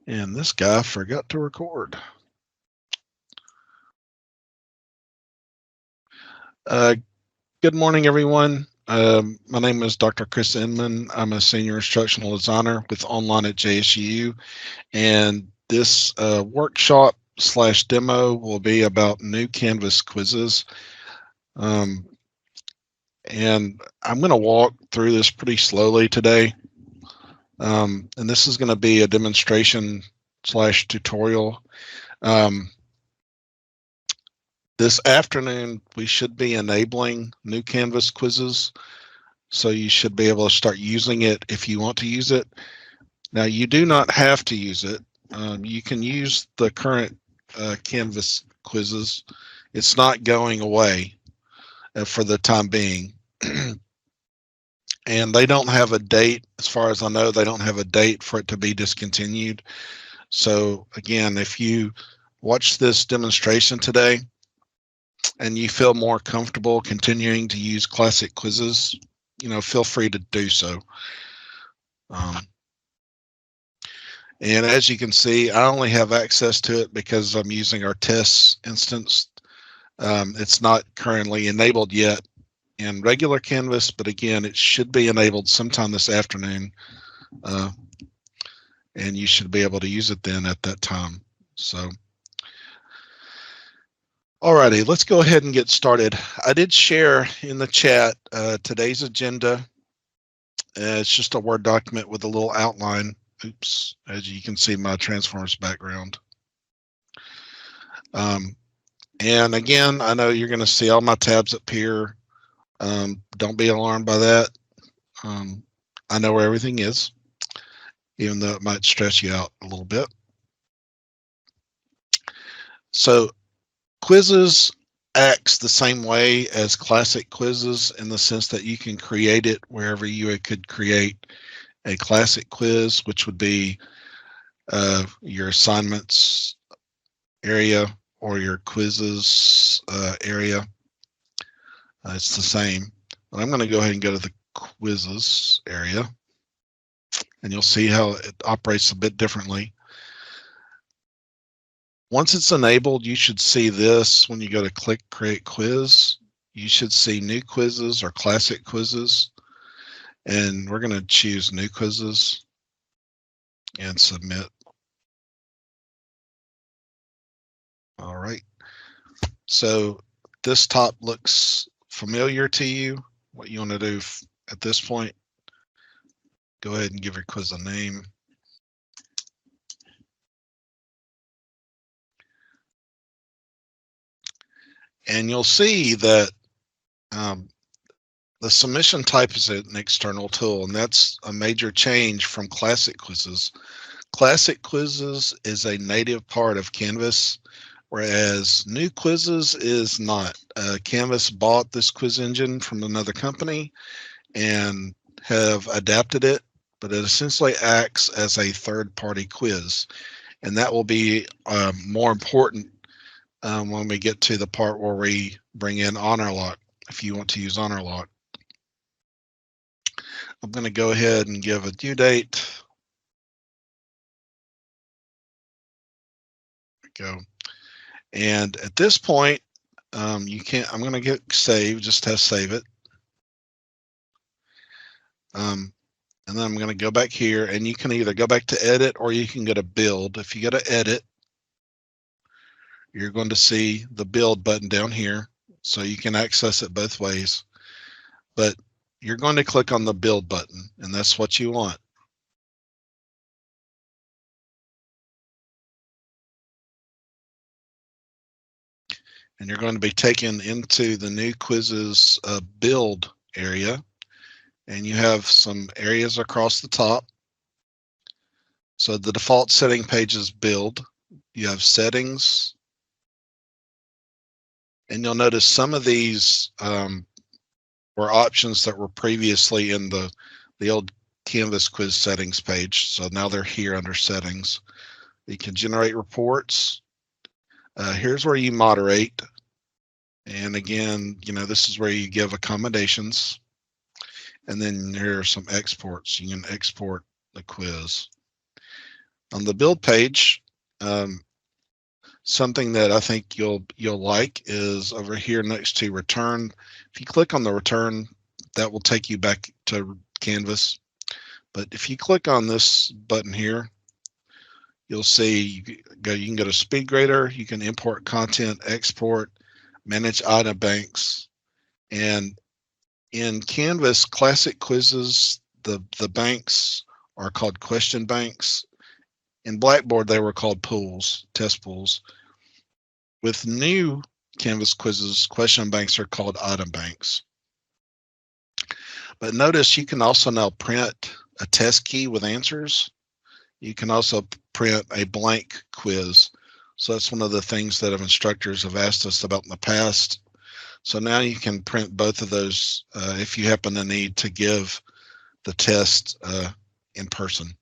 And this guy forgot to record. Good morning, everyone. My name is Dr. Chris Inman. I'm a senior instructional designer with Online at JSU. And this workshop / demo will be about new Canvas quizzes. And I'm going to walk through this pretty slowly today. And this is going to be a demonstration / tutorial. This afternoon, we should be enabling new Canvas quizzes. So you should be able to start using it if you want to use it. Now, you do not have to use it. You can use the current Canvas quizzes. It's not going away for the time being. And they don't have a date, as far as I know, they don't have a date for it to be discontinued. So again, if you watch this demonstration today and you feel more comfortable continuing to use classic quizzes, feel free to do so. And as you can see, I only have access to it because I'm using our tests instance. It's not currently enabled yet in regular Canvas, but again, it should be enabled sometime this afternoon. And you should be able to use it then at that time. So, alrighty, let's go ahead and get started. I did share in the chat today's agenda. It's just a Word document with a little outline. Oops, as you can see, my Transformers background. And again, I know you're going to see all my tabs appear. Don't be alarmed by that. I know where everything is, even though it might stress you out a little bit. So quizzes acts the same way as classic quizzes in the sense that you can create it wherever you could create a classic quiz, which would be your assignments area or your quizzes area. It's the same. But I'm going to go ahead and go to the quizzes area, and you'll see how it operates a bit differently. Once it's enabled, you should see this when you go to click Create Quiz. You should see New Quizzes or Classic Quizzes, and we're going to choose New Quizzes and submit. All right. So this top looks familiar to you. What you want to do at this point, go ahead and give your quiz a name. And you'll see that the submission type is an external tool, and that's a major change from classic quizzes. Classic quizzes is a native part of Canvas, whereas new quizzes is not. Canvas bought this quiz engine from another company and have adapted it, but it essentially acts as a third-party quiz, and that will be more important when we get to the part where we bring in HonorLock, if you want to use HonorLock. I'm going to go ahead and give a due date. There we go. And at this point, I'm going to get save, just to save it. And then I'm going to go back here, and you can either go back to edit or you can go to build. If you go to edit, you're going to see the build button down here, so you can access it both ways. But you're going to click on the build button, and that's what you want. And you're going to be taken into the new quizzes build area, and you have some areas across the top. So the default setting page is build. You have settings, and you'll notice some of these were options that were previously in the old Canvas quiz settings page. So now they're here under settings. You can generate reports. Here's where you moderate. And again, this is where you give accommodations. And then here are some exports. You can export the quiz. On the build page, something that I think you'll like is over here next to return. If you click on the return, that will take you back to Canvas. But if you click on this button here, you'll see you can go to SpeedGrader, you can import content, export, manage item banks, and in Canvas classic quizzes, the banks are called question banks. In Blackboard, they were called pools, test pools. With new Canvas quizzes, question banks are called item banks. But notice you can also now print a test key with answers. You can also print a blank quiz. So that's one of the things that instructors have asked us about in the past. So now you can print both of those if you happen to need to give the test in person.